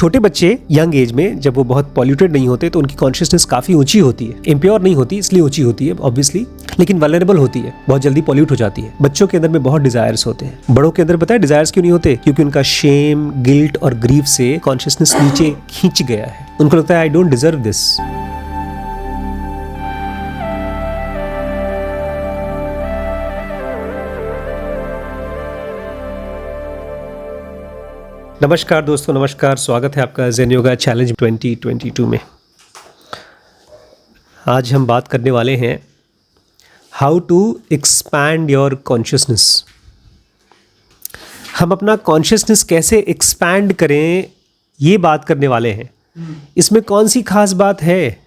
छोटे बच्चे young age में जब वो बहुत पॉल्यूटेड नहीं होते तो उनकी कॉन्शियसनेस काफ़ी ऊंची होती है। इम्प्योर नहीं होती इसलिए ऊंची होती है ऑब्वियसली, लेकिन वल्नरेबल होती है, बहुत जल्दी पॉल्यूट हो जाती है। बच्चों के अंदर में बहुत डिजायर्स होते हैं, बड़ों के अंदर पता है डिजायर्स क्यों नहीं होते? क्योंकि उनका शेम, गिल्ट और ग्रीफ से कॉन्शियसनेस नीचे खींच गया है। उनको लगता है आई डोंट डिजर्व दिस। नमस्कार दोस्तों, नमस्कार। स्वागत है आपका ज़ेन योगा चैलेंज 2022 में। आज हम बात करने वाले हैं how to expand your consciousness. हम अपना कॉन्शियसनेस कैसे एक्सपैंड करें, ये बात करने वाले हैं। इसमें कौन सी खास बात है,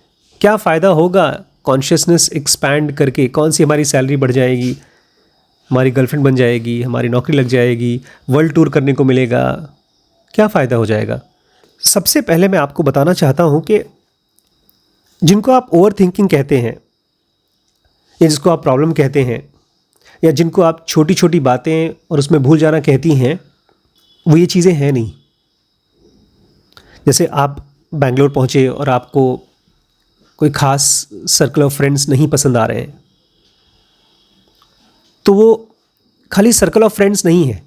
क्या फ़ायदा होगा कॉन्शियसनेस एक्सपैंड करके? कौन सी हमारी सैलरी बढ़ जाएगी, हमारी गर्लफ्रेंड बन जाएगी, हमारी नौकरी लग जाएगी, वर्ल्ड टूर करने को मिलेगा, क्या फ़ायदा हो जाएगा? सबसे पहले मैं आपको बताना चाहता हूँ कि जिनको आप ओवर थिंकिंग कहते हैं या जिसको आप प्रॉब्लम कहते हैं या जिनको आप छोटी छोटी बातें और उसमें भूल जाना कहती हैं, वो ये चीज़ें हैं नहीं। जैसे आप बेंगलोर पहुँचे और आपको कोई ख़ास सर्कल ऑफ फ्रेंड्स नहीं पसंद आ रहे हैं, तो वो खाली सर्कल ऑफ फ्रेंड्स नहीं है,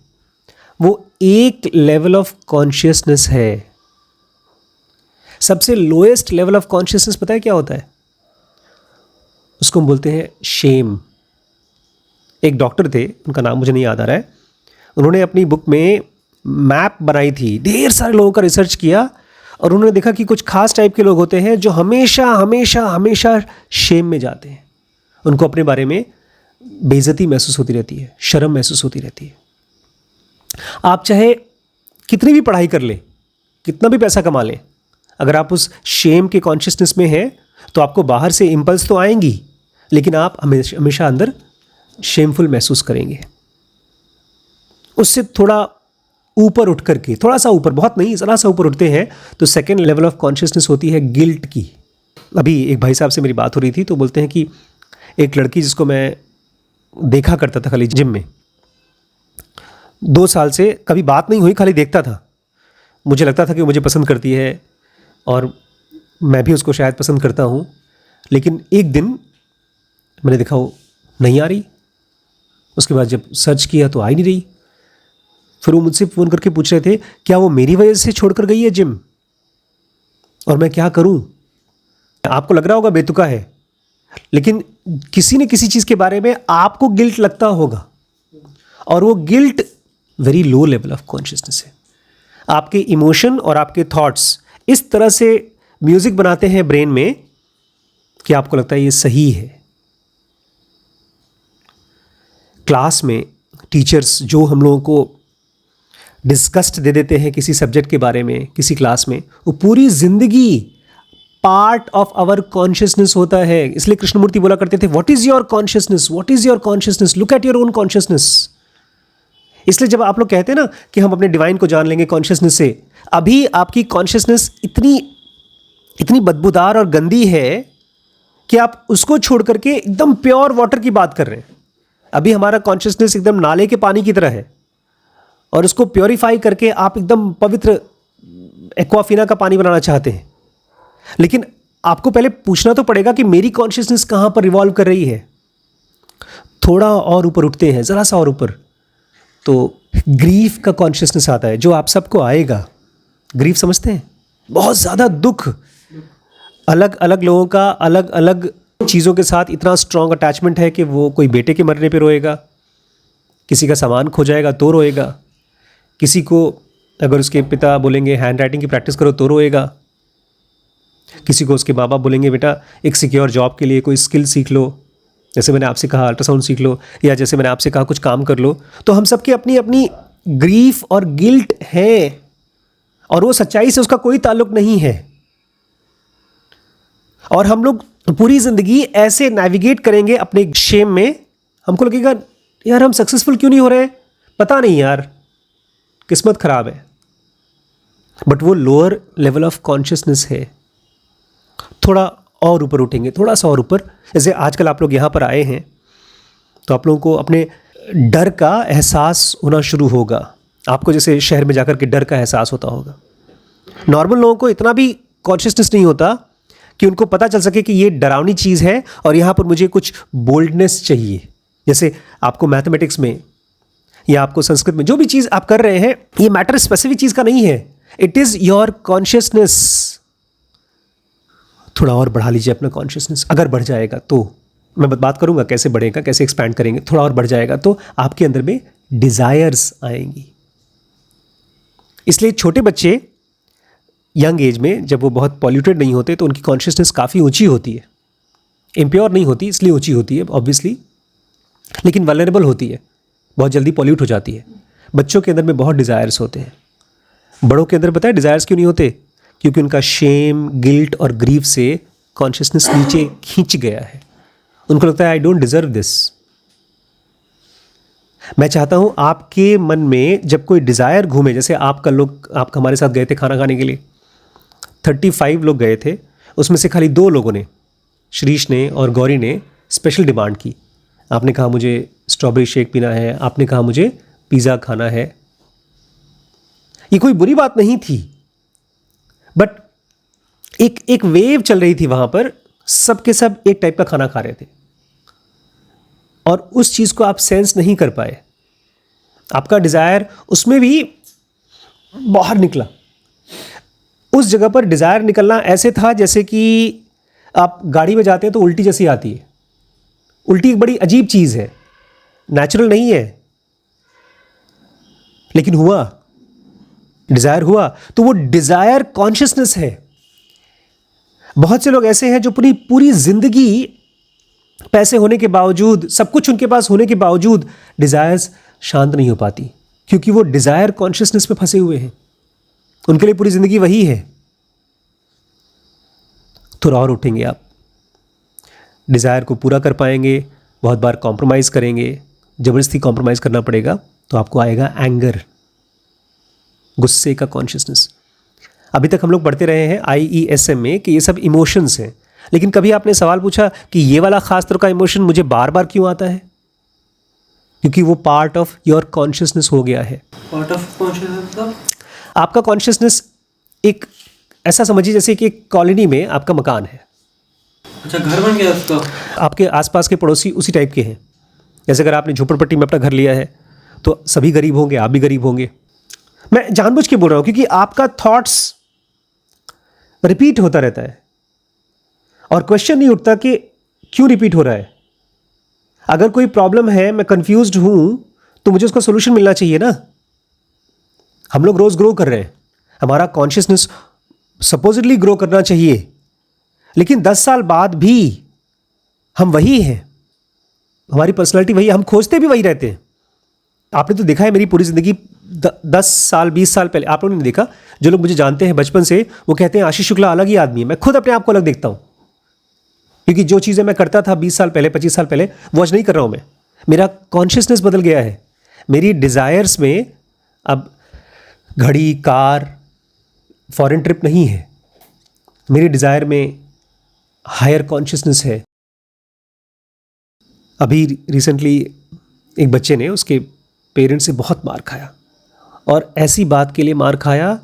वो एक लेवल ऑफ कॉन्शियसनेस है। सबसे लोएस्ट लेवल ऑफ कॉन्शियसनेस पता है क्या होता है? उसको हम बोलते हैं शेम। एक डॉक्टर थे, उनका नाम मुझे नहीं याद आ रहा है, उन्होंने अपनी बुक में मैप बनाई थी, ढेर सारे लोगों का रिसर्च किया और उन्होंने देखा कि कुछ खास टाइप के लोग होते हैं जो हमेशा हमेशा हमेशा शेम में जाते हैं। उनको अपने बारे में बेइज्जती महसूस होती रहती है, शर्म महसूस होती रहती है। आप चाहे कितनी भी पढ़ाई कर ले, कितना भी पैसा कमा ले, अगर आप उस शेम के कॉन्शियसनेस में हैं तो आपको बाहर से इम्पल्स तो आएंगी, लेकिन आप हमेशा अंदर शेमफुल महसूस करेंगे। उससे थोड़ा ऊपर उठ करके, थोड़ा सा ऊपर, बहुत नहीं, ज़रा सा ऊपर उठते हैं तो सेकेंड लेवल ऑफ कॉन्शियसनेस होती है गिल्ट की। अभी एक भाई साहब से मेरी बात हो रही थी तो बोलते हैं कि एक लड़की जिसको मैं देखा करता था खाली जिम में, 2 साल से कभी बात नहीं हुई, खाली देखता था, मुझे लगता था कि वो मुझे पसंद करती है और मैं भी उसको शायद पसंद करता हूँ, लेकिन एक दिन मैंने देखा वो नहीं आ रही। उसके बाद जब सर्च किया तो आ ही नहीं रही। फिर वो मुझसे फ़ोन करके पूछ रहे थे क्या वो मेरी वजह से छोड़कर गई है जिम, और मैं क्या करूँ? आपको लग रहा होगा बेतुका है, लेकिन किसी न किसी चीज़ के बारे में आपको गिल्ट लगता होगा, और वो guilt very low level of consciousness है। आपके इमोशन और आपके थॉट्स इस तरह से म्यूजिक बनाते हैं ब्रेन में कि आपको लगता है ये सही है। क्लास में टीचर्स जो हम लोगों को डिस्गस्ट दे देते हैं किसी सब्जेक्ट के बारे में किसी क्लास में, वो पूरी जिंदगी पार्ट ऑफ आवर कॉन्शियसनेस होता है। इसलिए कृष्णमूर्ति बोला करते थे, what is your consciousness, what is your consciousness, look at your own consciousness. इसलिए जब आप लोग कहते हैं ना कि हम अपने डिवाइन को जान लेंगे कॉन्शियसनेस से, अभी आपकी कॉन्शियसनेस इतनी बदबूदार और गंदी है कि आप उसको छोड़ करके एकदम प्योर वाटर की बात कर रहे हैं। अभी हमारा कॉन्शियसनेस एकदम नाले के पानी की तरह है, और उसको प्योरीफाई करके आप एकदम पवित्र एक्वाफिना का पानी बनाना चाहते हैं। लेकिन आपको पहले पूछना तो पड़ेगा कि मेरी कॉन्शियसनेस कहाँ पर रिवॉल्व कर रही है। थोड़ा और ऊपर उठते हैं, ज़रा सा और ऊपर, तो ग्रीफ का कॉन्शियसनेस आता है, जो आप सबको आएगा। ग्रीफ समझते हैं? बहुत ज़्यादा दुख, अलग अलग लोगों का अलग अलग चीज़ों के साथ इतना स्ट्रॉन्ग अटैचमेंट है कि वो कोई बेटे के मरने पे रोएगा, किसी का सामान खो जाएगा तो रोएगा, किसी को अगर उसके पिता बोलेंगे हैंड राइटिंग की प्रैक्टिस करो तो रोएगा, किसी को उसके माँ बाप बोलेंगे बेटा एक सिक्योर जॉब के लिए कोई स्किल सीख लो, जैसे मैंने आपसे कहा अल्ट्रासाउंड सीख लो, या जैसे मैंने आपसे कहा कुछ काम कर लो। तो हम सबके अपनी अपनी ग्रीफ और गिल्ट है, और वो सच्चाई से उसका कोई ताल्लुक नहीं है। और हम लोग पूरी ज़िंदगी ऐसे नेविगेट करेंगे अपने शेम में। हमको लगेगा यार हम सक्सेसफुल क्यों नहीं हो रहे हैं, पता नहीं यार, किस्मत ख़राब है। बट वो लोअर लेवल ऑफ कॉन्शियसनेस है। थोड़ा और ऊपर उठेंगे, थोड़ा सा और ऊपर, जैसे आजकल आप लोग यहाँ पर आए हैं तो आप लोगों को अपने डर का एहसास होना शुरू होगा। आपको जैसे शहर में जाकर के डर का एहसास होता होगा, नॉर्मल लोगों को इतना भी कॉन्शियसनेस नहीं होता कि उनको पता चल सके कि ये डरावनी चीज़ है और यहाँ पर मुझे कुछ बोल्डनेस चाहिए। जैसे आपको मैथमेटिक्स में या आपको संस्कृत में जो भी चीज़ आप कर रहे हैं, ये मैटर स्पेसिफिक चीज़ का नहीं है, इट इज़ योर कॉन्शियसनेस। थोड़ा और बढ़ा लीजिए अपना कॉन्शियसनेस। अगर बढ़ जाएगा तो मैं बात करूंगा कैसे बढ़ेगा, कैसे एक्सपैंड करेंगे। थोड़ा और बढ़ जाएगा तो आपके अंदर में डिज़ायर्स आएंगी। इसलिए छोटे बच्चे यंग एज में जब वो बहुत पॉल्यूटेड नहीं होते तो उनकी कॉन्शियसनेस काफ़ी ऊंची होती है। इम्प्योर नहीं होती इसलिए ऊंची होती है ऑब्वियसली, लेकिन वल्नरेबल होती है, बहुत जल्दी पॉल्यूट हो जाती है। बच्चों के अंदर में बहुत डिज़ायर्स होते हैं। बड़ों के अंदर पता है डिज़ायर्स क्यों नहीं होते? क्योंकि उनका शेम, गिल्ट और ग्रीफ से कॉन्शियसनेस नीचे खींच गया है। उनको लगता है आई डोंट डिजर्व दिस। मैं चाहता हूं आपके मन में जब कोई डिज़ायर घूमे, जैसे आप हमारे साथ गए थे खाना खाने के लिए, 35 लोग गए थे, उसमें से खाली 2 लोगों ने, श्रीश ने और गौरी ने, स्पेशल डिमांड की। आपने कहा मुझे स्ट्रॉबेरी शेक पीना है, आपने कहा मुझे पिज़्ज़ा खाना है। ये कोई बुरी बात नहीं थी, बट एक वेव चल रही थी वहां पर, सबके सब एक टाइप का खाना खा रहे थे और उस चीज़ को आप सेंस नहीं कर पाए। आपका डिज़ायर उसमें भी बाहर निकला। उस जगह पर डिज़ायर निकलना ऐसे था जैसे कि आप गाड़ी में जाते हैं तो उल्टी जैसी आती है। उल्टी एक बड़ी अजीब चीज़ है, नेचुरल नहीं है, लेकिन हुआ, डिज़ायर हुआ, तो वो डिज़ायर कॉन्शियसनेस है। बहुत से लोग ऐसे हैं जो पूरी पूरी जिंदगी पैसे होने के बावजूद, सब कुछ उनके पास होने के बावजूद डिज़ायर्स शांत नहीं हो पाती, क्योंकि वो डिज़ायर कॉन्शियसनेस में फंसे हुए हैं। उनके लिए पूरी ज़िंदगी वही है। थोड़ा और उठेंगे आप, डिज़ायर को पूरा कर पाएंगे, बहुत बार कॉम्प्रोमाइज़ करेंगे, ज़बरदस्ती कॉम्प्रोमाइज़ करना पड़ेगा, तो आपको आएगा एंगर, गुस्से का कॉन्शियसनेस। अभी तक हम लोग पढ़ते रहे हैं IESM में कि ये सब इमोशंस हैं, लेकिन कभी आपने सवाल पूछा कि ये वाला खास तरह का इमोशन मुझे बार बार क्यों आता है? क्योंकि वो पार्ट ऑफ योर कॉन्शियसनेस हो गया है। पार्ट ऑफ कॉन्शियसनेस, आपका कॉन्शियसनेस एक ऐसा समझिए जैसे कि एक कॉलोनी में आपका मकान है। अच्छा, घर बन गया उसका। आपके आसपास के पड़ोसी उसी टाइप के हैं। जैसे अगर आपने झोपड़पट्टी में अपना घर लिया है तो सभी गरीब होंगे, आप भी गरीब होंगे। मैं जानबूझ के बोल रहा हूँ क्योंकि आपका थॉट्स रिपीट होता रहता है और क्वेश्चन नहीं उठता कि क्यों रिपीट हो रहा है। अगर कोई प्रॉब्लम है, मैं कंफ्यूज्ड हूं, तो मुझे उसका सोल्यूशन मिलना चाहिए ना। हम लोग रोज ग्रो कर रहे हैं, हमारा कॉन्शियसनेस सपोजिटली ग्रो करना चाहिए, लेकिन 10 साल बाद भी हम वही हैं, हमारी पर्सनालिटी वही है, हम खोजते भी वही रहते हैं। आपने तो देखा है मेरी पूरी ज़िंदगी 10 साल 20 साल पहले, आप लोगों ने देखा, जो लोग मुझे जानते हैं बचपन से, वो कहते हैं आशीष शुक्ला अलग ही आदमी है। मैं खुद अपने आप को अलग देखता हूँ, क्योंकि जो चीज़ें मैं करता था 20 साल पहले, 25 साल पहले, वो आज नहीं कर रहा हूँ मैं। मेरा कॉन्शियसनेस बदल गया है। मेरी डिज़ायर्स में अब घड़ी, कार, फॉरेन ट्रिप नहीं है। मेरी डिज़ायर में हायर कॉन्शियसनेस है। अभी रिसेंटली एक बच्चे ने उसके पेरेंट्स से बहुत मार खाया, और ऐसी बात के लिए मार खाया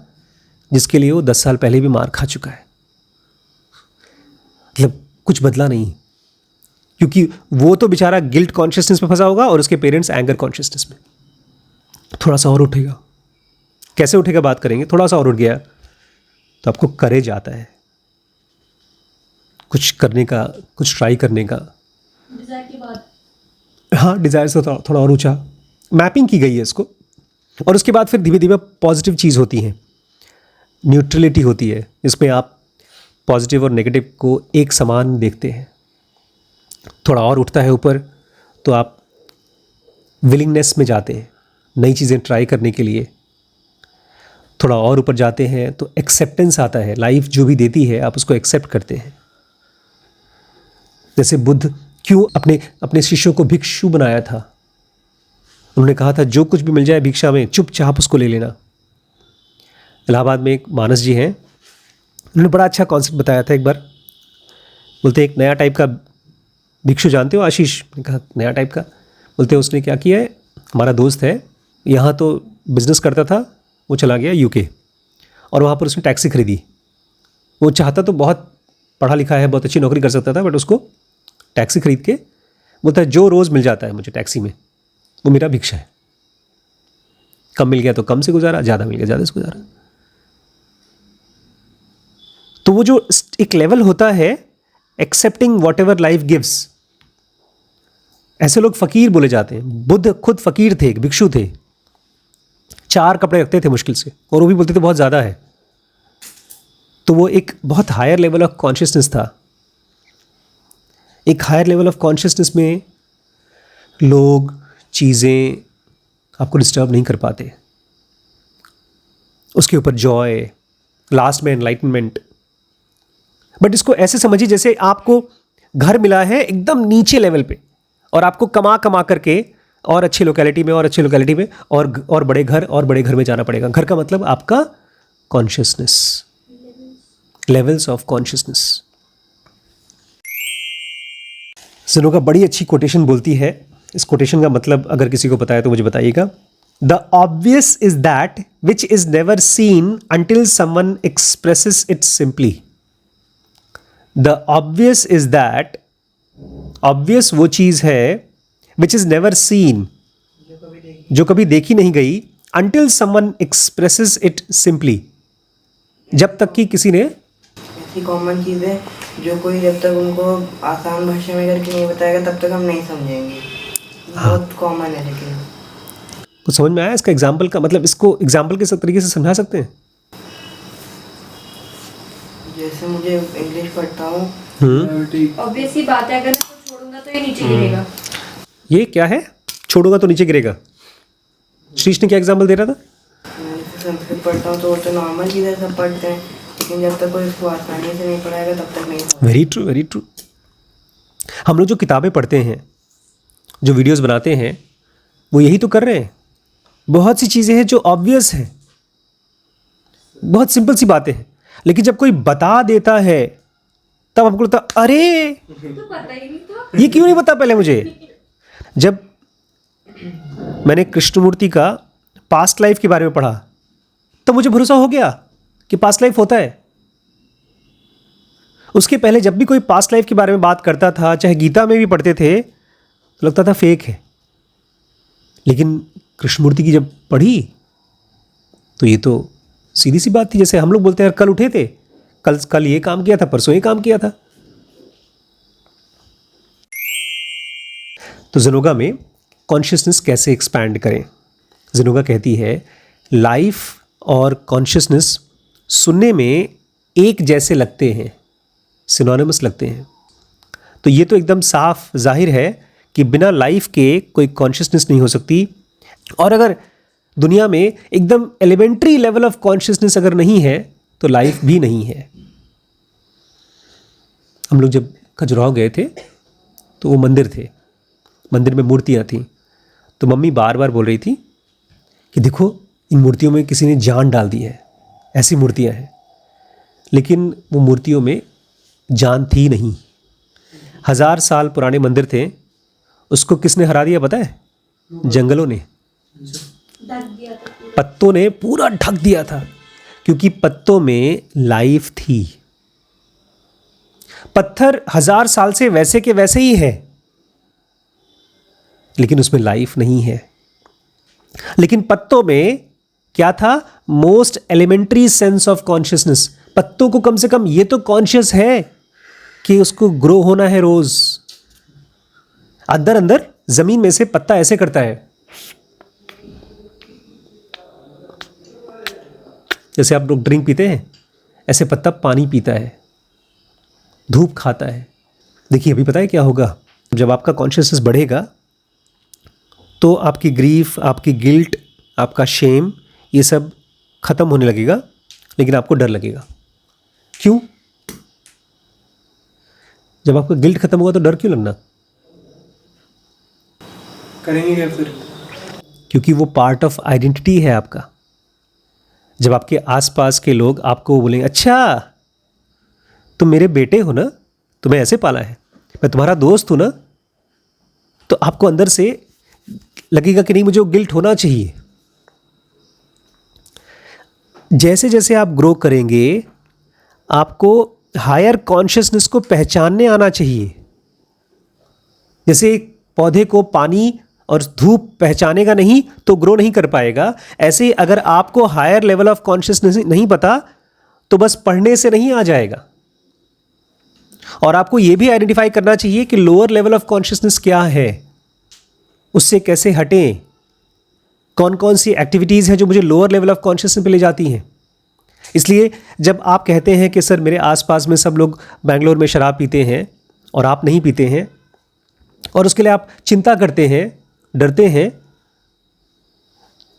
जिसके लिए वो 10 साल पहले भी मार खा चुका है। मतलब कुछ बदला नहीं, क्योंकि वो तो बेचारा गिल्ट कॉन्शियसनेस में फंसा होगा और उसके पेरेंट्स एंगर कॉन्शियसनेस में। थोड़ा सा और उठेगा, कैसे उठेगा बात करेंगे। थोड़ा सा और उठ गया तो आपको करेज आता है कुछ करने का, कुछ ट्राई करने का। डिज़ायर के बाद, हाँ, डिज़ायर से थोड़ा और ऊंचा मैपिंग की गई है इसको, और उसके बाद फिर धीमे धीमे पॉजिटिव चीज़ होती है, न्यूट्रलिटी होती है, जिसमें आप पॉजिटिव और नेगेटिव को एक समान देखते हैं। थोड़ा और उठता है ऊपर तो आप विलिंगनेस में जाते हैं नई चीज़ें ट्राई करने के लिए। थोड़ा और ऊपर जाते हैं तो एक्सेप्टेंस आता है, लाइफ जो भी देती है आप उसको एक्सेप्ट करते हैं। जैसे बुद्ध क्यों अपने शिष्यों को भिक्षु बनाया था? उन्होंने कहा था जो कुछ भी मिल जाए भिक्षा में चुपचाप उसको ले लेना। इलाहाबाद में एक मानस जी हैं, उन्होंने बड़ा अच्छा कॉन्सेप्ट बताया था एक बार। बोलते एक नया टाइप का भिक्षु जानते हो आशीष? मैंने कहा नया टाइप का। बोलते उसने क्या किया है, हमारा दोस्त है, यहाँ तो बिजनेस करता था, वो चला गया UK, और वहाँ पर उसने टैक्सी खरीदी। वो चाहता तो बहुत पढ़ा लिखा है, बहुत अच्छी नौकरी कर सकता था, बट उसको टैक्सी खरीद के बोलता है जो रोज़ मिल जाता है मुझे टैक्सी में वो मेरा भिक्षा है। कम मिल गया तो कम से गुजारा, ज़्यादा मिल गया ज़्यादा से गुजारा। तो वो जो एक लेवल होता है accepting what ever life gives, ऐसे लोग फकीर बोले जाते हैं। बुद्ध खुद फकीर थे, एक भिक्षु थे, 4 कपड़े रखते थे मुश्किल से, और वो भी बोलते थे बहुत ज़्यादा है। तो वो एक बहुत हायर लेवल ऑफ कॉन्शियसनेस था। एक हायर लेवल ऑफ कॉन्शियसनेस में लोग, चीज़ें आपको डिस्टर्ब नहीं कर पाते। उसके ऊपर जॉय, लास्ट में एनलाइटनमेंट। बट इसको ऐसे समझिए जैसे आपको घर मिला है एकदम नीचे लेवल पे, और आपको कमा कमा करके और अच्छी लोकेलिटी में और अच्छी लोकेलिटी में और बड़े घर और बड़े घर में जाना पड़ेगा। घर का मतलब आपका कॉन्शियसनेस, लेवल्स ऑफ कॉन्शियसनेस। जिनोगा बड़ी अच्छी कोटेशन बोलती है। इस कोटेशन का मतलब अगर किसी को पता है तो मुझे बताइएगा। The obvious is that which is never seen until someone expresses it simply. The obvious is that, obvious वो चीज है विच इज नेवर सीन, जो कभी देखी नहीं गई, until someone expresses it simply, जब तक कि किसी ने, ऐसी कॉमन चीज़ है जो कोई जब तक उनको आसान भाषा में करके नहीं बताएगा तब तक हम नहीं समझेंगे। बहुत कॉमन है। लेकिन कुछ समझ में आया इसका एग्जाम्पल का मतलब? इसको एग्जाम्पल के तरीके से समझा सकते हैं? जैसे मुझे इंग्लिश पढ़ता हूँ, ऑब्वियस ही बात है, अगर मैं इसको छोड़ूंगा तो ये नीचे गिरेगा। ये क्या है? छोड़ूंगा तो नीचे गिरेगा। श्रीश ने क्या एग्जाम्पल दे रहा था? मैं जैसे संस्कृत पढ़ता हूँ तो वो तो नॉर्मल चीज़ है, सब पढ़ते हैं, लेकिन जब तक कोई इसको आसानी से नहीं पढ़ाएगा तब तक नहीं समझेगा। Very true, very true. हम लोग जो किताबें पढ़ते हैं, जो वीडियोस बनाते हैं, वो यही तो कर रहे हैं। बहुत सी चीज़ें हैं जो ऑब्वियस हैं, बहुत सिंपल सी बातें हैं, लेकिन जब कोई बता देता है तब हमको लगता अरे तो पता ही नहीं था। ये क्यों नहीं पता पहले मुझे। जब मैंने कृष्णमूर्ति का पास्ट लाइफ के बारे में पढ़ा तो मुझे भरोसा हो गया कि पास्ट लाइफ होता है। उसके पहले जब भी कोई पास्ट लाइफ के बारे में बात करता था, चाहे गीता में भी पढ़ते थे, तो लगता था फेक है। लेकिन कृष्णमूर्ति की जब पढ़ी तो ये तो सीधी सी बात थी। जैसे हम लोग बोलते हैं कल उठे थे, कल ये काम किया था, परसों ये काम किया था। तो जिनोगा में कॉन्शियसनेस कैसे एक्सपैंड करें? जिनोगा कहती है लाइफ और कॉन्शियसनेस सुनने में एक जैसे लगते हैं, सिनोनिमस लगते हैं। तो ये तो एकदम साफ जाहिर है कि बिना लाइफ के कोई कॉन्शियसनेस नहीं हो सकती। और अगर दुनिया में एकदम एलिमेंट्री लेवल ऑफ कॉन्शियसनेस अगर नहीं है तो लाइफ भी नहीं है। हम लोग जब खजुराहो गए थे तो वो मंदिर थे, मंदिर में मूर्तियाँ थीं। तो मम्मी बार बार बोल रही थी कि देखो इन मूर्तियों में किसी ने जान डाल दी है, ऐसी मूर्तियाँ हैं। लेकिन वो मूर्तियों में जान थी नहीं। 1000 साल पुराने मंदिर थे, उसको किसने हरा दिया पता है? जंगलों ने, पत्तों ने पूरा ढक दिया था, क्योंकि पत्तों में लाइफ थी। पत्थर 1000 साल से वैसे के वैसे ही है, लेकिन उसमें लाइफ नहीं है। लेकिन पत्तों में क्या था? Most elementary sense of consciousness. पत्तों को कम से कम ये तो कॉन्शियस है कि उसको ग्रो होना है रोज। अंदर अंदर जमीन में से पत्ता ऐसे करता है, जैसे आप लोग ड्रिंक पीते हैं, ऐसे पत्ता पानी पीता है, धूप खाता है। देखिए अभी पता है क्या होगा? जब आपका कॉन्शियसनेस बढ़ेगा तो आपकी ग्रीफ, आपकी गिल्ट, आपका शेम, ये सब खत्म होने लगेगा, लेकिन आपको डर लगेगा। क्यों? जब आपका गिल्ट खत्म होगा तो डर क्यों लगना? करेंगे क्या फिर? क्योंकि वो पार्ट ऑफ आइडेंटिटी है आपका। जब आपके आसपास के लोग आपको बोलेंगे अच्छा तुम मेरे बेटे हो ना, तुम्हें ऐसे पाला है, मैं तुम्हारा दोस्त हूं ना, तो आपको अंदर से लगेगा कि नहीं मुझे वो गिल्ट होना चाहिए। जैसे जैसे आप ग्रो करेंगे आपको हायर कॉन्शियसनेस को पहचानने आना चाहिए। जैसे एक पौधे को पानी और धूप पहचानेगा नहीं तो ग्रो नहीं कर पाएगा, ऐसे ही अगर आपको हायर लेवल ऑफ कॉन्शियसनेस नहीं पता तो बस पढ़ने से नहीं आ जाएगा। और आपको यह भी आइडेंटिफाई करना चाहिए कि लोअर लेवल ऑफ कॉन्शियसनेस क्या है, उससे कैसे हटें, कौन कौन सी एक्टिविटीज़ हैं जो मुझे लोअर लेवल ऑफ कॉन्शियसनेस पे ले जाती हैं। इसलिए जब आप कहते हैं कि सर मेरे आसपास में सब लोग बेंगलोर में शराब पीते हैं और आप नहीं पीते हैं, और उसके लिए आप चिंता करते हैं, डरते हैं,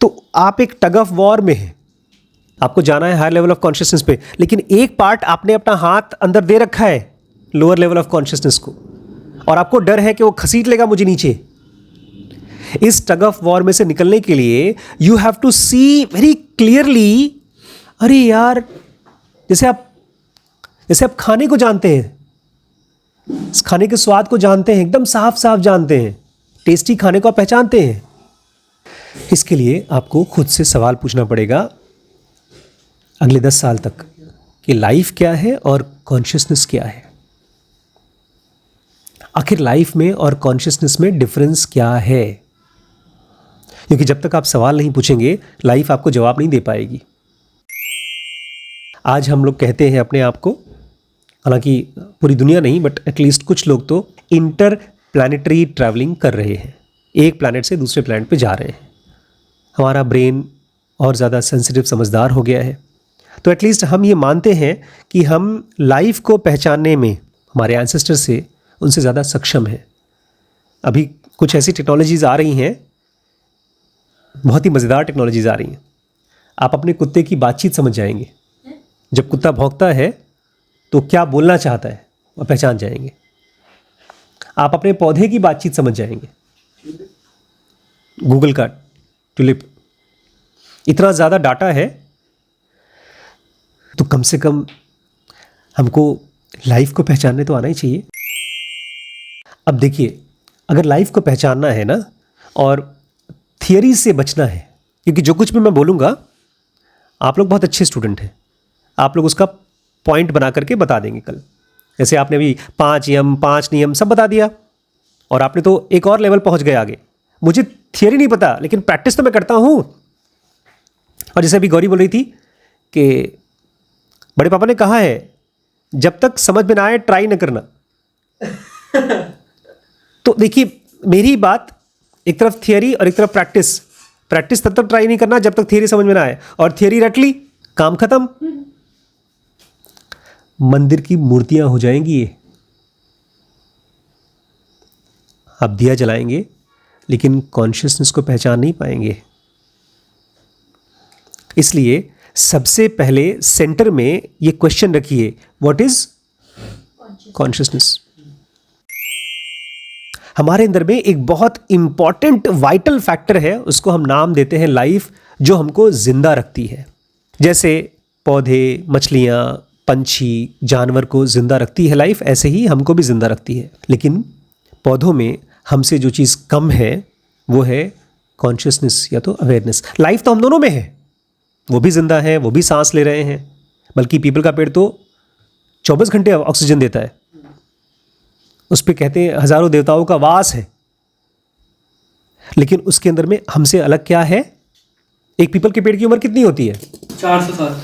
तो आप एक टग ऑफ वॉर में हैं। आपको जाना है हायर लेवल ऑफ कॉन्शियसनेस पे, लेकिन एक पार्ट आपने अपना हाथ अंदर दे रखा है लोअर लेवल ऑफ कॉन्शियसनेस को, और आपको डर है कि वो घसीट लेगा मुझे नीचे। इस टग ऑफ वॉर में से निकलने के लिए you have to see very clearly, अरे यार, जैसे आप खाने को जानते हैं, इस खाने के स्वाद को जानते हैं, एकदम साफ साफ जानते हैं, टेस्टी खाने को आप पहचानते हैं। इसके लिए आपको खुद से सवाल पूछना पड़ेगा अगले 10 साल तक कि लाइफ क्या है और कॉन्शियसनेस क्या है। आखिर लाइफ में और कॉन्शियसनेस में डिफरेंस क्या है, क्योंकि जब तक आप सवाल नहीं पूछेंगे लाइफ आपको जवाब नहीं दे पाएगी। आज हम लोग कहते हैं अपने आप को, हालांकि पूरी दुनिया नहीं बट एटलीस्ट कुछ लोग तो इंटर प्लानिटरी ट्रैवलिंग कर रहे हैं, एक प्लैनेट से दूसरे प्लैनेट पे जा रहे हैं। हमारा ब्रेन और ज़्यादा सेंसिटिव समझदार हो गया है, तो एटलीस्ट हम ये मानते हैं कि हम लाइफ को पहचानने में हमारे एंसेस्टर से उनसे ज़्यादा सक्षम हैं। अभी कुछ ऐसी टेक्नोलॉजीज़ आ रही हैं, बहुत ही मज़ेदार टेक्नोलॉजीज़ आ रही हैं। आप अपने कुत्ते की बातचीत समझ जाएंगे। जब कुत्ता भौंकता है तो क्या बोलना चाहता है वह पहचान जाएंगे। आप अपने पौधे की बातचीत समझ जाएंगे। गूगल का ट्यूलिप, इतना ज़्यादा डाटा है, तो कम से कम हमको लाइफ को पहचानने तो आना ही चाहिए। अब देखिए, अगर लाइफ को पहचानना है ना और थियरी से बचना है, क्योंकि जो कुछ भी मैं बोलूँगा आप लोग बहुत अच्छे स्टूडेंट हैं, आप लोग उसका पॉइंट बना करके बता देंगे कल। जैसे आपने अभी 5 यम 5 नियम सब बता दिया और आपने तो एक और लेवल पहुंच गए आगे। मुझे थियरी नहीं पता लेकिन प्रैक्टिस तो मैं करता हूँ। और जैसे अभी गौरी बोल रही थी कि बड़े पापा ने कहा है जब तक समझ में ना आए ट्राई न करना। तो देखिए, मेरी बात एक तरफ थियरी और एक तरफ प्रैक्टिस। प्रैक्टिस तब तक ट्राई नहीं करना जब तक थियरी समझ में ना आए, और थियरी रट ली काम खत्म। मंदिर की मूर्तियां हो जाएंगी ये। आप दिया जलाएंगे लेकिन कॉन्शियसनेस को पहचान नहीं पाएंगे। इसलिए सबसे पहले सेंटर में ये क्वेश्चन रखिए, व्हाट इज कॉन्शियसनेस। हमारे अंदर में एक बहुत इंपॉर्टेंट वाइटल फैक्टर है, उसको हम नाम देते हैं लाइफ, जो हमको जिंदा रखती है। जैसे पौधे, मछलियाँ, पंछी, जानवर को जिंदा रखती है लाइफ, ऐसे ही हमको भी जिंदा रखती है। लेकिन पौधों में हमसे जो चीज़ कम है वो है कॉन्शियसनेस या तो अवेयरनेस। लाइफ तो हम दोनों में है, वो भी जिंदा है, वो भी सांस ले रहे हैं। बल्कि पीपल का पेड़ तो 24 घंटे ऑक्सीजन देता है, उस पर कहते हैं हजारों देवताओं का वास है। लेकिन उसके अंदर में हमसे अलग क्या है? एक पीपल के पेड़ की उम्र कितनी होती है? 400 साल।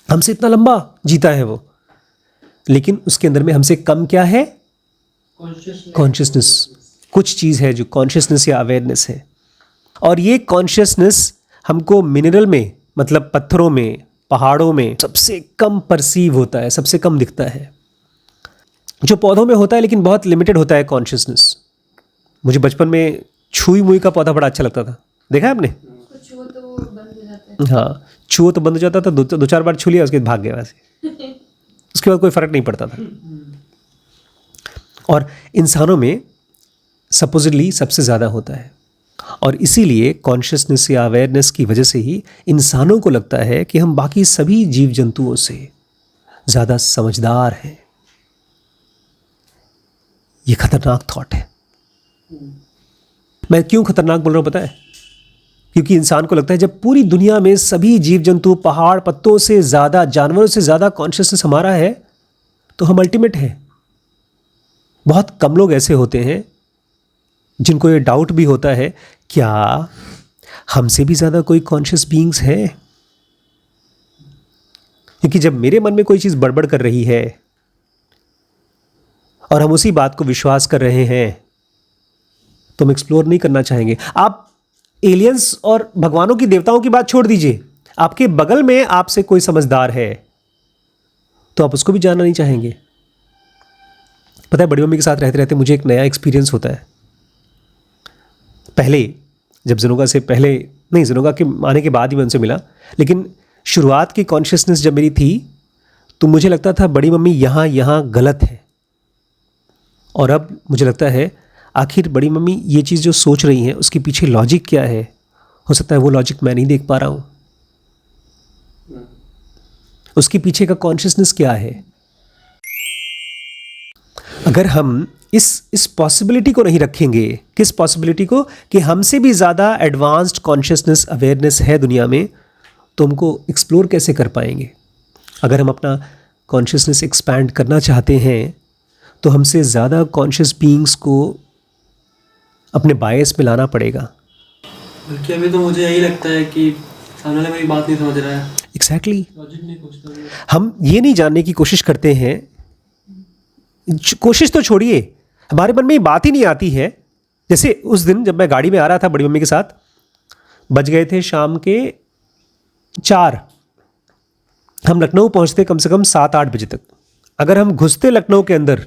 हमसे इतना लंबा जीता है वो, लेकिन उसके अंदर में हमसे कम क्या है? कॉन्शियसनेस। कुछ चीज़ है जो कॉन्शियसनेस या अवेयरनेस है। और ये कॉन्शियसनेस हमको मिनरल में, मतलब पत्थरों में, पहाड़ों में सबसे कम परसीव होता है, सबसे कम दिखता है। जो पौधों में होता है लेकिन बहुत लिमिटेड होता है कॉन्शियसनेस। मुझे बचपन में छुई मुई का पौधा बड़ा अच्छा लगता था, देखा है आपने? कुछ हो तो बंद हो जाता है। हाँ, छुओ तो बंद हो जाता था, दो चार बार छू लिया उसके बाद भाग गया वैसे। उसके बाद कोई फर्क नहीं पड़ता था। और इंसानों में सपोजिटली सबसे ज़्यादा होता है, और इसीलिए कॉन्शियसनेस या अवेयरनेस की वजह से ही इंसानों को लगता है कि हम बाकी सभी जीव जंतुओं से ज़्यादा समझदार हैं। ये खतरनाक थॉट है। मैं क्यों खतरनाक बोल रहा हूँ पता है? क्योंकि इंसान को लगता है जब पूरी दुनिया में सभी जीव जंतु, पहाड़, पत्तों से ज़्यादा, जानवरों से ज़्यादा कॉन्शियसनेस हमारा है, तो हम अल्टीमेट हैं। बहुत कम लोग ऐसे होते हैं जिनको ये डाउट भी होता है, क्या हमसे भी ज़्यादा कोई कॉन्शियस बीइंग्स है? क्योंकि जब मेरे मन में कोई चीज़ बड़बड़ कर रही है और हम उसी बात को विश्वास कर रहे हैं, तो हम एक्सप्लोर नहीं करना चाहेंगे। आप एलियंस और भगवानों की, देवताओं की बात छोड़ दीजिए, आपके बगल में आपसे कोई समझदार है तो आप उसको भी जानना नहीं चाहेंगे। पता है, बड़ी मम्मी के साथ रहते रहते मुझे एक नया एक्सपीरियंस होता है। पहले जब जिनोगा से पहले नहीं, जिनोगा के आने के बाद ही मैं उनसे मिला, लेकिन शुरुआत की कॉन्शियसनेस जब मेरी थी तो मुझे लगता था बड़ी मम्मी यहाँ गलत है। और अब मुझे लगता है आखिर बड़ी मम्मी ये चीज़ जो सोच रही हैं उसके पीछे लॉजिक क्या है? हो सकता है वो लॉजिक मैं नहीं देख पा रहा हूँ। उसके पीछे का कॉन्शियसनेस क्या है? अगर हम इस पॉसिबिलिटी को नहीं रखेंगे, किस पॉसिबिलिटी को, कि हमसे भी ज़्यादा एडवांस्ड कॉन्शियसनेस, अवेयरनेस है दुनिया में, तो हमको एक्सप्लोर कैसे कर पाएंगे? अगर हम अपना कॉन्शियसनेस एक्सपैंड करना चाहते हैं तो हमसे ज़्यादा कॉन्शियस बीइंग्स को अपने बायस में लाना पड़ेगा। बल्कि अभी तो मुझे यही लगता है कि सामने वाला मेरी बात नहीं समझ रहा है। एग्जैक्टली। लॉजिक नहीं पूछता। हम ये नहीं जानने की कोशिश करते हैं, कोशिश तो छोड़िए, हमारे मन में ये बात ही नहीं आती है। जैसे उस दिन जब मैं गाड़ी में आ रहा था बड़ी मम्मी के साथ, बज गए थे शाम के 4, हम लखनऊ पहुंचते कम से कम 7-8 बजे तक। अगर हम घुसते लखनऊ के अंदर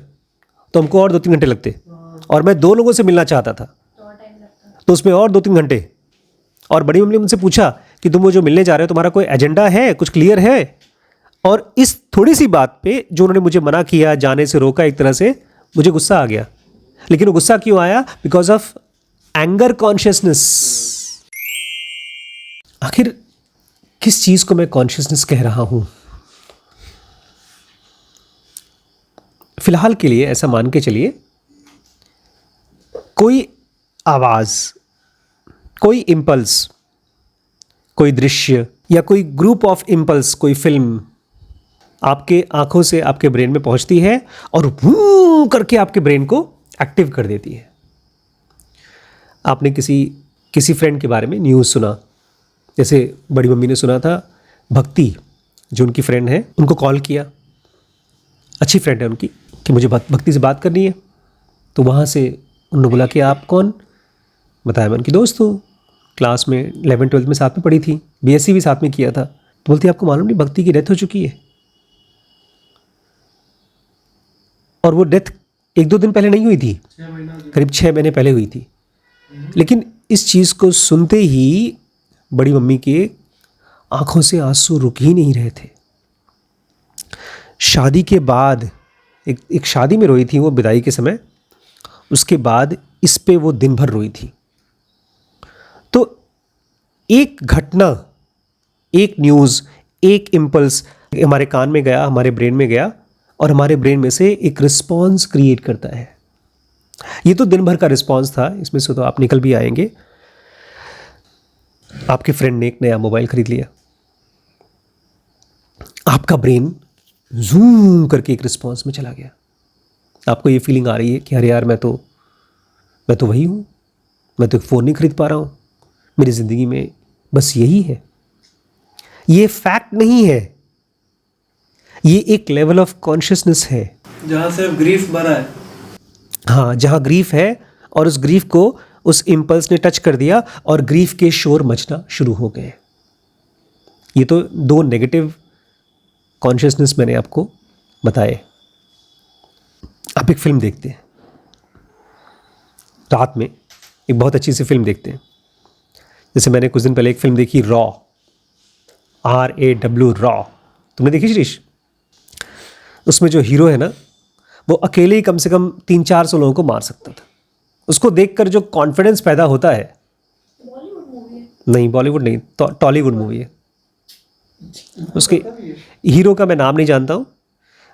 तो हमको और 2-3 घंटे लगते, और मैं 2 लोगों से मिलना चाहता था तो उसमें और 2-3 घंटे। और बड़ी मम्मी ने मुझसे पूछा कि तुम वो जो मिलने जा रहे हो, तुम्हारा कोई एजेंडा है, कुछ क्लियर है? और इस थोड़ी सी बात पे जो उन्होंने मुझे मना किया, जाने से रोका, एक तरह से मुझे गुस्सा आ गया। लेकिन वो गुस्सा क्यों आया? Because of anger consciousness. आखिर किस चीज को मैं कॉन्शियसनेस कह रहा हूं? फिलहाल के लिए ऐसा मान के चलिए, कोई आवाज, कोई इम्पल्स, कोई दृश्य या कोई ग्रुप ऑफ इम्पल्स, कोई फिल्म आपके आंखों से आपके ब्रेन में पहुंचती है और वू करके आपके ब्रेन को एक्टिव कर देती है। आपने किसी फ्रेंड के बारे में न्यूज़ सुना, जैसे बड़ी मम्मी ने सुना था भक्ति, जो उनकी फ्रेंड है, उनको कॉल किया, अच्छी फ्रेंड है उनकी, कि मुझे भक्ति से बात करनी है। तो वहाँ से उन्होंने बोला कि आप कौन? बताया, मैं उनकी दोस्त हूँ, क्लास में 11th-12th में साथ में पढ़ी थी, बीएससी भी साथ में किया था। तो बोलती आपको मालूम नहीं भक्ति की डेथ हो चुकी है? और वो डेथ 1-2 दिन पहले नहीं हुई थी, करीब 6 महीने पहले हुई थी। लेकिन इस चीज़ को सुनते ही बड़ी मम्मी के आंखों से आंसू रुक ही नहीं रहे थे। शादी के बाद एक शादी में रोई थी वो, विदाई के समय। उसके बाद इस पे वो दिन भर रोई थी। तो एक घटना, एक न्यूज़, एक इम्पल्स हमारे कान में गया, हमारे ब्रेन में गया, और हमारे ब्रेन में से एक रिस्पॉन्स क्रिएट करता है। ये तो दिन भर का रिस्पॉन्स था, इसमें से तो आप निकल भी आएंगे। आपके फ्रेंड ने एक नया मोबाइल खरीद लिया, आपका ब्रेन जूम करके एक रिस्पॉन्स में चला गया। आपको ये फीलिंग आ रही है कि अरे यार, मैं तो वही हूँ, मैं तो एक फ़ोन नहीं खरीद पा रहा हूँ, मेरी ज़िंदगी में बस यही है। ये फैक्ट नहीं है, ये एक लेवल ऑफ कॉन्शियसनेस है जहाँ सिर्फ ग्रीफ भरा है। हाँ, जहाँ ग्रीफ है, और उस ग्रीफ को उस इम्पल्स ने टच कर दिया और ग्रीफ के शोर मचना शुरू हो गए। ये तो 2 नेगेटिव कॉन्शियसनेस मैंने आपको बताए। आप एक फिल्म देखते हैं रात में, एक बहुत अच्छी सी फिल्म देखते हैं। जैसे मैंने कुछ दिन पहले एक फिल्म देखी, रॉ, RAW, रॉ। तुमने देखी शिरीष? उसमें जो हीरो है ना, वो अकेले ही कम से कम 300-400 लोगों को मार सकता था। उसको देखकर जो कॉन्फिडेंस पैदा होता है, बॉलीवुड मूवी है? नहीं, बॉलीवुड नहीं, टॉलीवुड मूवी है। उसके हीरो का मैं नाम नहीं जानता हूँ।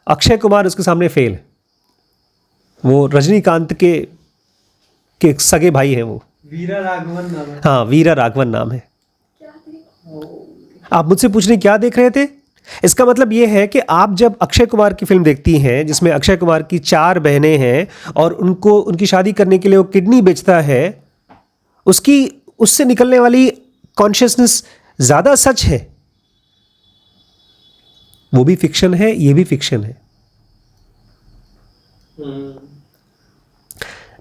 अक्षय कुमार उसके सामने फेल। वो रजनीकांत के सगे भाई हैं वो। वीरा राघवन नाम है। हाँ, वीरा राघवन नाम है। आप मुझसे पूछ रहे क्या देख रहे थे? इसका मतलब ये है कि आप जब अक्षय कुमार की फिल्म देखती हैं जिसमें अक्षय कुमार की 4 बहनें हैं और उनकी शादी करने के लिए वो किडनी बेचता है, उससे निकलने वाली कॉन्शियसनेस ज़्यादा सच है। वो भी फिक्शन है, ये भी फिक्शन है।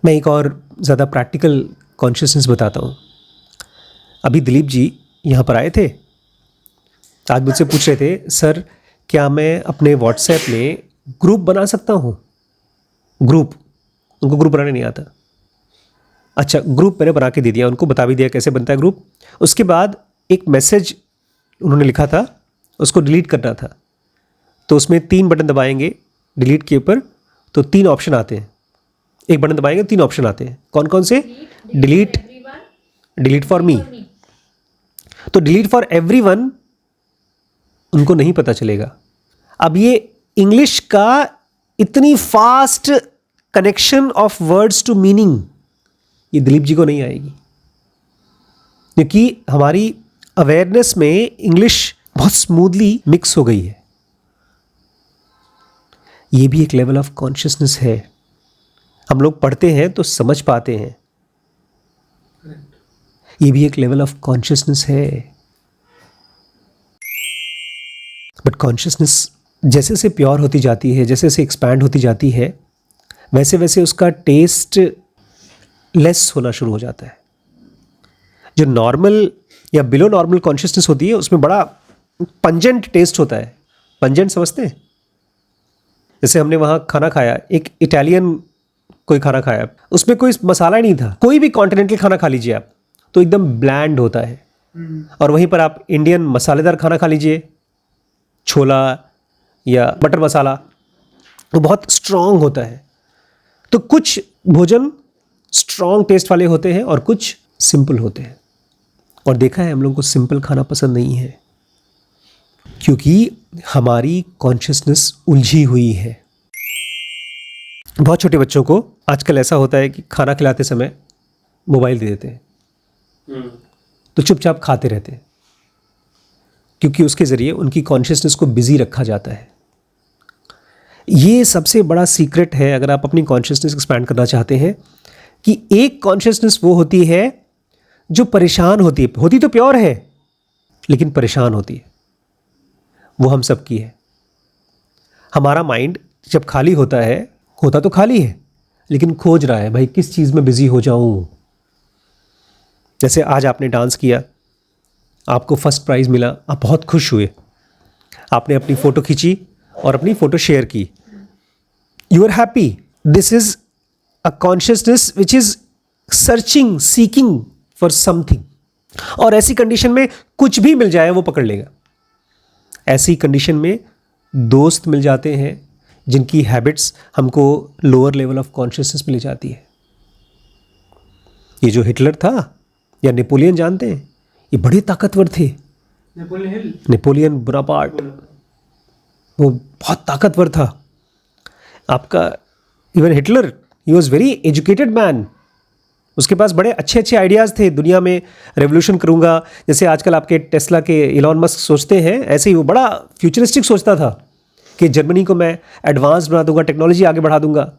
मैं एक और ज़्यादा प्रैक्टिकल कॉन्शियसनेस बताता हूँ। अभी दिलीप जी यहाँ पर आए थे, आज मुझसे पूछ रहे थे, सर क्या मैं अपने व्हाट्सएप में ग्रुप बना सकता हूँ? ग्रुप, उनको ग्रुप बनाने नहीं आता। अच्छा, ग्रुप मैंने बना के दे दिया, उनको बता भी दिया कैसे बनता है ग्रुप। उसके बाद एक मैसेज उन्होंने लिखा था, उसको डिलीट करना था, तो उसमें 3 बटन दबाएंगे डिलीट के ऊपर तो 3 ऑप्शन आते हैं। एक बटन दबाएंगे 3 ऑप्शन आते हैं। कौन कौन से? Delete, delete for me. तो डिलीट फॉर एवरीवन उनको नहीं पता चलेगा। अब ये इंग्लिश का इतनी fast connection of words to meaning ये दिलीप जी को नहीं आएगी, क्योंकि हमारी अवेयरनेस में इंग्लिश बहुत स्मूथली मिक्स हो गई है। ये भी एक लेवल ऑफ कॉन्शियसनेस है। हम लोग पढ़ते हैं तो समझ पाते हैं, ये भी एक लेवल ऑफ कॉन्शियसनेस है। बट कॉन्शियसनेस जैसे जैसे प्योर होती जाती है, जैसे जैसे एक्सपैंड होती जाती है, वैसे वैसे उसका टेस्ट लेस होना शुरू हो जाता है। जो नॉर्मल या बिलो नॉर्मल कॉन्शियसनेस होती है उसमें बड़ा पंजेंट टेस्ट होता है। पंजेंट समझते हैं? जैसे हमने वहाँ खाना खाया, एक इटालियन कोई खाना खाया, उसमें कोई मसाला ही नहीं था। कोई भी कॉन्टिनेंटल खाना खा लीजिए आप तो एकदम ब्लैंड होता है, और वहीं पर आप इंडियन मसालेदार खाना खा लीजिए, छोला या मटर मसाला, वो बहुत स्ट्रॉन्ग होता है। तो कुछ भोजन स्ट्रॉन्ग टेस्ट वाले होते हैं और कुछ सिंपल होते हैं। और देखा है हम लोगों को सिंपल खाना पसंद नहीं है, क्योंकि हमारी कॉन्शियसनेस उलझी हुई है। बहुत छोटे बच्चों को आजकल ऐसा होता है कि खाना खिलाते समय मोबाइल दे देते हैं, तो चुपचाप खाते रहते हैं, क्योंकि उसके ज़रिए उनकी कॉन्शियसनेस को बिजी रखा जाता है। ये सबसे बड़ा सीक्रेट है अगर आप अपनी कॉन्शियसनेस एक्सपैंड करना चाहते हैं, कि एक कॉन्शियसनेस वो होती है जो परेशान होती तो प्योर है लेकिन परेशान होती है। वो हम सब की है। हमारा माइंड जब खाली होता है, होता तो खाली है लेकिन खोज रहा है, भाई किस चीज़ में बिजी हो जाऊं। जैसे आज आपने डांस किया, आपको फर्स्ट प्राइज़ मिला, आप बहुत खुश हुए, आपने अपनी फ़ोटो खींची और अपनी फ़ोटो शेयर की, you are happy. This is a consciousness which is searching, seeking for something. और ऐसी कंडीशन में कुछ भी मिल जाए वो पकड़ लेगा। ऐसी कंडीशन में दोस्त मिल जाते हैं जिनकी हैबिट्स हमको लोअर लेवल ऑफ कॉन्शियसनेस में ले जाती है। ये जो हिटलर था या नेपोलियन जानते हैं, ये बड़े ताकतवर थे। नेपोलियन बोनापार्ट, वो बहुत ताकतवर था। आपका even Hitler, he was very educated man. उसके पास बड़े अच्छे अच्छे आइडियाज़ थे, दुनिया में रेवोल्यूशन करूँगा, जैसे आजकल आपके टेस्ला के इलॉन मस्क सोचते हैं, ऐसे ही वो बड़ा फ्यूचरिस्टिक सोचता था कि जर्मनी को मैं एडवांस बना दूंगा, टेक्नोलॉजी आगे बढ़ा दूंगा।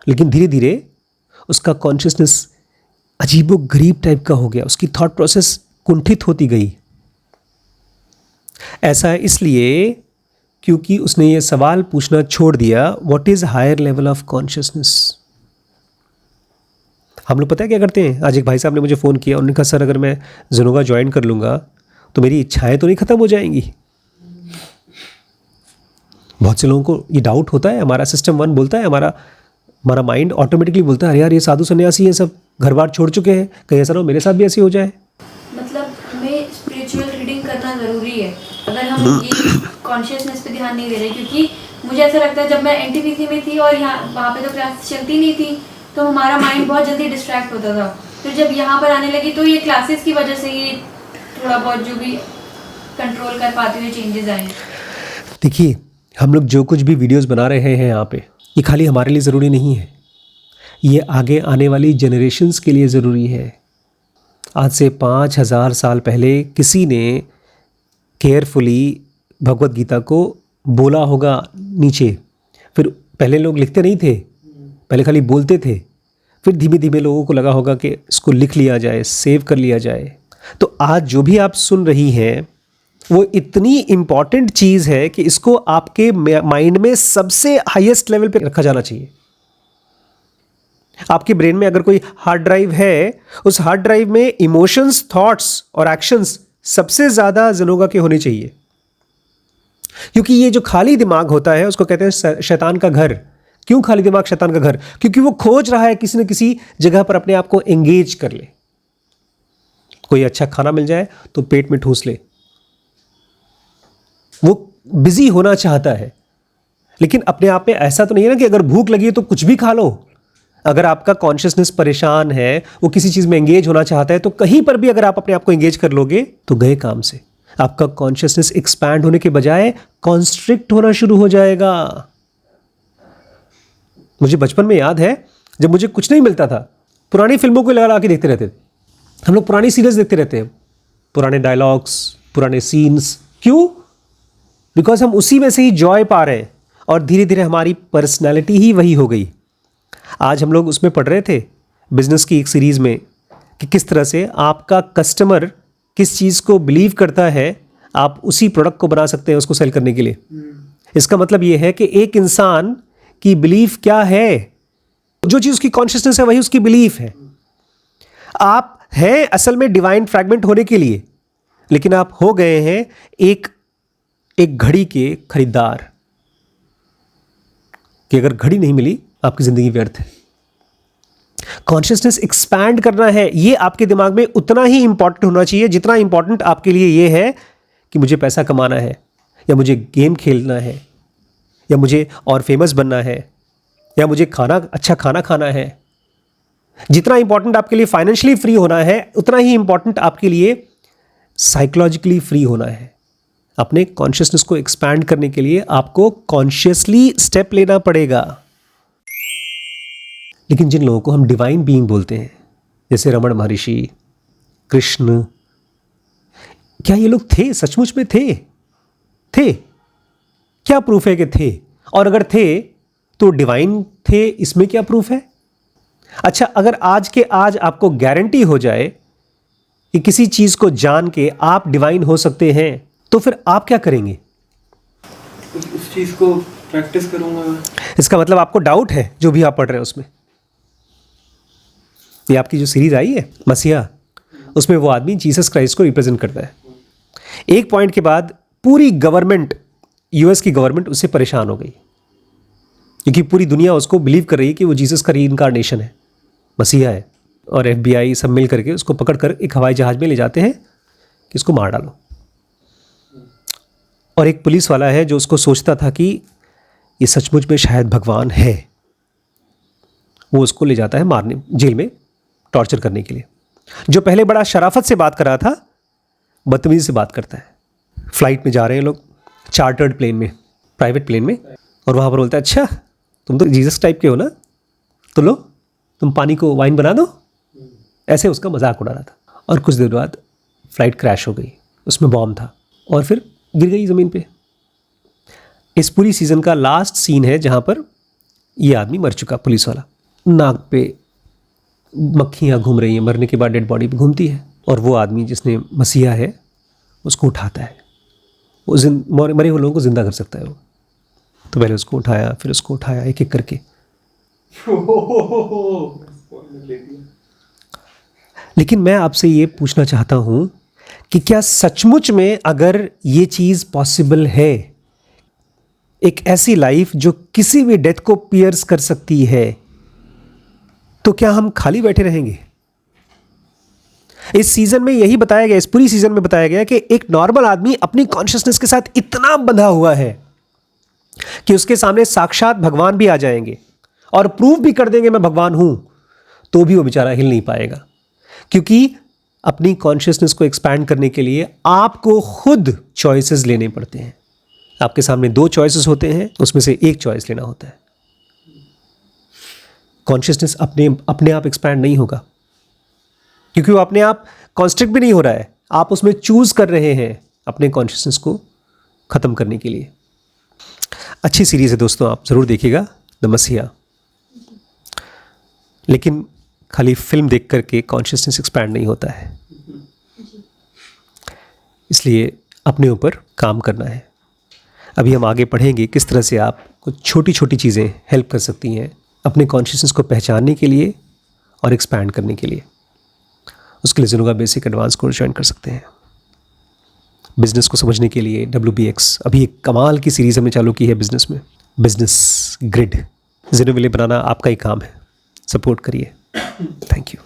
लेकिन धीरे धीरे उसका कॉन्शियसनेस अजीबो गरीब टाइप का हो गया, उसकी थॉट प्रोसेस कुंठित होती गई। ऐसा इसलिए क्योंकि उसने ये सवाल पूछना छोड़ दिया, what is higher level of consciousness. हम लोग पता है क्या करते हैं? आज एक भाई साहब ने मुझे फ़ोन किया, उन्होंने कहा सर अगर मैं ज़ेनोगा ज्वाइन कर लूँगा तो मेरी इच्छाएं तो नहीं ख़त्म हो जाएंगी। बहुत से लोगों को ये डाउट होता है। हमारा सिस्टम 1 बोलता है, हमारा माइंड ऑटोमेटिकली बोलता है अरे यार ये साधु सन्यासी हैं, सब घर बार छोड़ चुके हैं, कहीं ऐसा ना हो मेरे साथ भी ऐसी हो जाए। मतलब हमें स्पिरिचुअल रीडिंग करना ज़रूरी है अगर हम ये कॉन्शियसनेस पे ध्यान नहीं दे रहे, क्योंकि मुझे ऐसा लगता है जब मैं एनटीपीसी में थी और यहाँ वहाँ पे तो क्लास चलती नहीं थी, तो हमारा माइंड बहुत जल्दी डिस्ट्रैक्ट होता था। फिर जब यहाँ पर आने लगी तो ये क्लासेस की वजह से ये थोड़ा बहुत जो भी कंट्रोल कर पाते हुए चेंजेस आए। देखिए हम लोग जो कुछ भी वीडियोस बना रहे हैं यहाँ पे, ये खाली हमारे लिए ज़रूरी नहीं है, ये आगे आने वाली जनरेशन्स के लिए ज़रूरी है। आज से 5000 साल पहले किसी ने केयरफुली भगवत गीता को बोला होगा नीचे। फिर पहले लोग लिखते नहीं थे, पहले खाली बोलते थे। फिर धीमे धीमे लोगों को लगा होगा कि इसको लिख लिया जाए, सेव कर लिया जाए। तो आज जो भी आप सुन रही हैं वो इतनी इम्पॉर्टेंट चीज़ है कि इसको आपके माइंड में सबसे हाईएस्ट लेवल पे रखा जाना चाहिए। आपके ब्रेन में अगर कोई हार्ड ड्राइव है, उस हार्ड ड्राइव में इमोशंस, थॉट्स और एक्शंस सबसे ज़्यादा ज़ेनोगा के होने चाहिए। क्योंकि ये जो खाली दिमाग होता है उसको कहते हैं शैतान का घर। क्यों खाली दिमाग शैतान का घर? क्योंकि वो खोज रहा है किसी न किसी जगह पर अपने आप को एंगेज कर ले। कोई अच्छा खाना मिल जाए तो पेट में ठूस ले, वो बिजी होना चाहता है। लेकिन अपने आप में ऐसा तो नहीं है ना कि अगर भूख लगी है तो कुछ भी खा लो। अगर आपका कॉन्शियसनेस परेशान है, वो किसी चीज़ में एंगेज होना चाहता है, तो कहीं पर भी अगर आप अपने आप को एंगेज कर लोगे तो गए काम से। आपका कॉन्शियसनेस एक्सपैंड होने के बजाय कॉन्स्ट्रिक्ट होना शुरू हो जाएगा। मुझे बचपन में याद है जब मुझे कुछ नहीं मिलता था, पुरानी फिल्मों को लगा के देखते रहते थे। हम लोग पुरानी सीरीज देखते रहते हैं, पुराने डायलॉग्स, पुराने सीन्स। क्यों? बिकॉज हम उसी में से ही जॉय पा रहे हैं और धीरे धीरे हमारी पर्सनैलिटी ही वही हो गई। आज हम लोग उसमें पढ़ रहे थे बिजनेस की एक सीरीज़ में कि किस तरह से आपका कस्टमर किस चीज़ को बिलीव करता है, आप उसी प्रोडक्ट को बना सकते हैं उसको सेल करने के लिए। इसका मतलब ये है कि एक इंसान की बिलीफ क्या है, जो चीज़ उसकी कॉन्शियसनेस है वही उसकी बिलीफ है। आप हैं असल में डिवाइन फ्रैगमेंट होने के लिए, लेकिन आप हो गए हैं एक घड़ी के खरीदार कि अगर घड़ी नहीं मिली आपकी ज़िंदगी व्यर्थ है। कॉन्शियसनेस एक्सपैंड करना है, ये आपके दिमाग में उतना ही इंपॉर्टेंट होना चाहिए जितना इंपॉर्टेंट आपके लिए ये है कि मुझे पैसा कमाना है, या मुझे गेम खेलना है, या मुझे और फेमस बनना है, या मुझे अच्छा खाना खाना है। जितना इंपॉर्टेंट आपके लिए फाइनेंशियली फ्री होना है, उतना ही इंपॉर्टेंट आपके लिए साइकोलॉजिकली फ्री होना है। अपने कॉन्शियसनेस को एक्सपैंड करने के लिए आपको कॉन्शियसली स्टेप लेना पड़ेगा। लेकिन जिन लोगों को हम डिवाइन बीइंग बोलते हैं, जैसे रमण महर्षि, कृष्ण, क्या ये लोग थे? सचमुच में थे? क्या प्रूफ है कि थे? और अगर थे तो डिवाइन थे, इसमें क्या प्रूफ है? अच्छा, अगर आज के आज आपको गारंटी हो जाए कि किसी चीज को जान के आप डिवाइन हो सकते हैं, तो फिर आप क्या करेंगे? उस चीज़ को प्रैक्टिस करूँगा मैं। इसका मतलब आपको डाउट है जो भी आप पढ़ रहे हैं उसमें। ये आपकी जो सीरीज आई है मसीहा, उसमें वो आदमी जीसस क्राइस्ट को रिप्रेजेंट करता है। एक पॉइंट के बाद पूरी गवर्नमेंट, यूएस की गवर्नमेंट उससे परेशान हो गई, क्योंकि पूरी दुनिया उसको बिलीव कर रही है कि वो जीसस का रीइंकार्नेशन है, मसीहा है। और FBI सब मिल करके उसको पकड़ कर एक हवाई जहाज में ले जाते हैं कि इसको मार डालो। और एक पुलिस वाला है जो उसको सोचता था कि ये सचमुच में शायद भगवान है, वो उसको ले जाता है मारने, जेल में टॉर्चर करने के लिए। जो पहले बड़ा शराफत से बात कर रहा था, बदतमीजी से बात करता है। फ्लाइट में जा रहे हैं लोग, चार्टर्ड प्लेन में, प्राइवेट प्लेन में, और वहाँ पर बोलता है, अच्छा तुम तो जीसस टाइप के हो ना, तो लो तुम पानी को वाइन बना दो। ऐसे उसका मजाक उड़ा रहा था। और कुछ देर बाद फ्लाइट क्रैश हो गई, उसमें बॉम्ब था और फिर गिर गई ज़मीन पे। इस पूरी सीज़न का लास्ट सीन है जहाँ पर ये आदमी मर चुका, पुलिस वाला, नाक पे मक्खियाँ घूम रही हैं, मरने के बाद डेड बॉडी पे घूमती है, और वो आदमी जिसने मसीहा है उसको उठाता है। वो मरे हुए लोगों को ज़िंदा कर सकता है वो। तो पहले उसको उठाया, फिर उसको उठाया, एक एक करके। लेकिन मैं आपसे ये पूछना चाहता हूँ कि क्या सचमुच में अगर ये चीज़ पॉसिबल है, एक ऐसी लाइफ जो किसी भी डेथ को पियर्स कर सकती है, तो क्या हम खाली बैठे रहेंगे? इस सीजन में यही बताया गया, इस पूरी सीजन में बताया गया कि एक नॉर्मल आदमी अपनी कॉन्शियसनेस के साथ इतना बंधा हुआ है कि उसके सामने साक्षात भगवान भी आ जाएंगे और प्रूव भी कर देंगे मैं भगवान हूं, तो भी वो बेचारा हिल नहीं पाएगा। क्योंकि अपनी कॉन्शियसनेस को एक्सपैंड करने के लिए आपको खुद चॉइसेस लेने पड़ते हैं। आपके सामने 2 चॉइसेस होते हैं, उसमें से एक चॉइस लेना होता है। कॉन्शियसनेस अपने आप एक्सपैंड नहीं होगा, क्योंकि वो अपने आप कॉन्स्ट्रिक्ट भी नहीं हो रहा है, आप उसमें चूज़ कर रहे हैं अपने कॉन्शियसनेस को ख़त्म करने के लिए। अच्छी सीरीज़ है दोस्तों, आप ज़रूर देखिएगा, द मसीहा। लेकिन खाली फिल्म देख करके कॉन्शियसनेस एक्सपैंड नहीं होता है, इसलिए अपने ऊपर काम करना है। अभी हम आगे पढ़ेंगे किस तरह से आप कुछ छोटी छोटी चीज़ें हेल्प कर सकती हैं अपने कॉन्शियसनेस को पहचानने के लिए और एक्सपैंड करने के लिए। उसके लिए ज़रूर बेसिक एडवांस कोर्स ज्वाइन कर सकते हैं। बिज़नेस को समझने के लिए WBX, अभी एक कमाल की सीरीज़ हमने चालू की है बिज़नेस में, बिज़नेस ग्रिड। ज़ेनोविले बनाना आपका ही काम है, सपोर्ट करिए। Thank you.